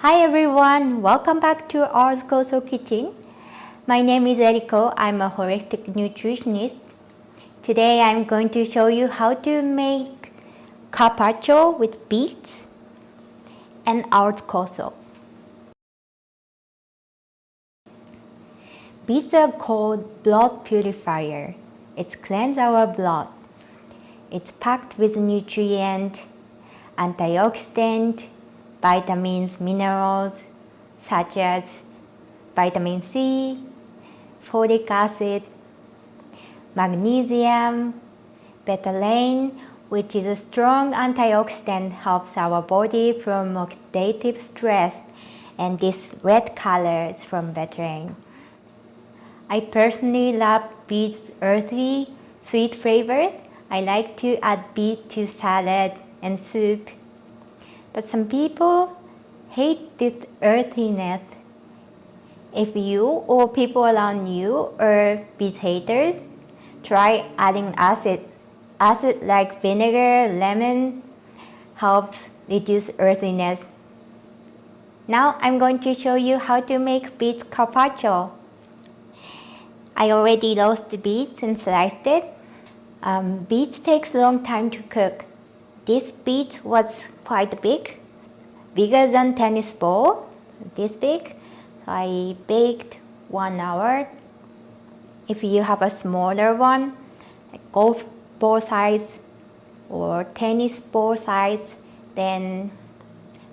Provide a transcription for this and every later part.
Hi everyone, welcome back to our Koso kitchen. My name is Eriko. I'm a holistic nutritionist. Today I'm going to show you how to make carpaccio with beets and our koso. Beets are called blood purifier. It cleanses our blood. It's packed with nutrients, antioxidants, vitamins, minerals such as vitamin C, folic acid, magnesium, betaine, which is a strong antioxidant, helps our body from oxidative stress, and this red color is from betaine. I personally love beets' earthy, sweet flavors. I like to add beet to salad and soup. But some people hate this earthiness. If you or people around you are beet haters, try adding acid. Acid like vinegar, lemon helps reduce earthiness. Now I'm going to show you how to make beet carpaccio. I already roasted beets and sliced it. Beets takes a long time to cook. This beet was quite big, bigger than tennis ball, this big. So I baked 1 hour. If you have a smaller one, like golf ball size or tennis ball size, then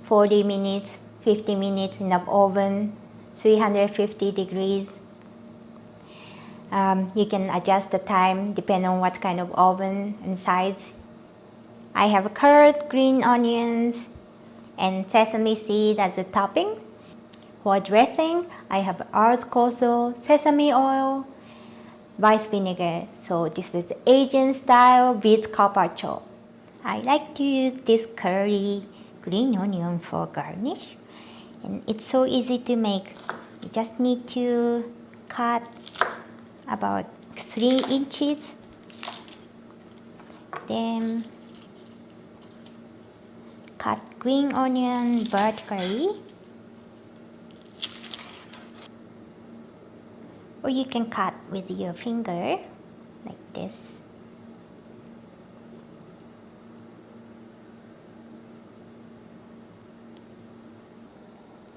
40 minutes, 50 minutes in the oven, 350 degrees. You can adjust the time depending on what kind of oven and size. I have carrot, green onions, and sesame seed as a topping. For dressing, I have koso, sesame oil, rice vinegar. So this is Asian style beet carpaccio. I like to use this curly green onion for garnish. And it's so easy to make. You just need to cut about 3 inches. Then cut green onion vertically, or you can cut with your finger like this.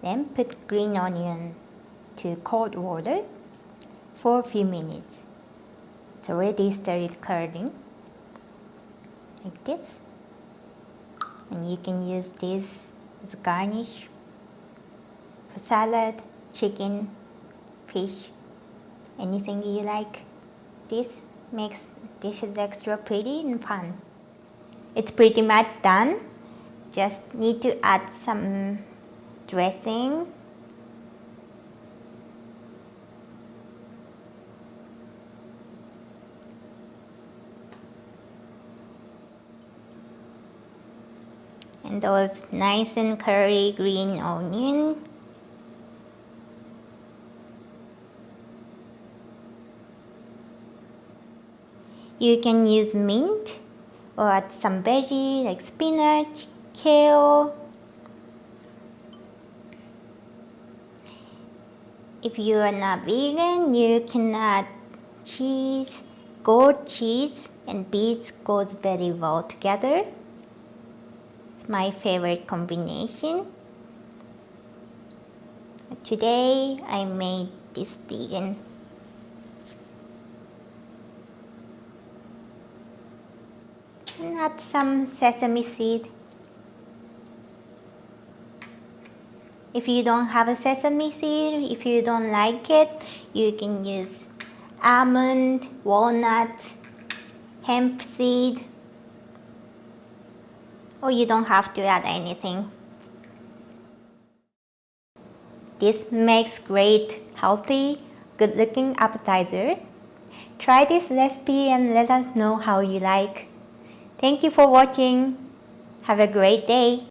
Then put green onion to cold water for a few minutes. It's already started curling like this. And you can use this as a garnish for salad, chicken, fish, anything you like. This makes dishes extra pretty and fun. It's pretty much done. Just need to add some dressing. And those nice and curly green onion. You can use mint or add some veggie like spinach, kale. If you are not vegan, you can add cheese, goat cheese, and beets goes very well together. My favorite combination. Today I made this vegan. And add some sesame seed. If you don't have a sesame seed, if you don't like it, you can use almond, walnut, hemp seed, or you don't have to add anything. This makes great, healthy, good-looking appetizer. Try this recipe and let us know how you like. Thank you for watching. Have a great day.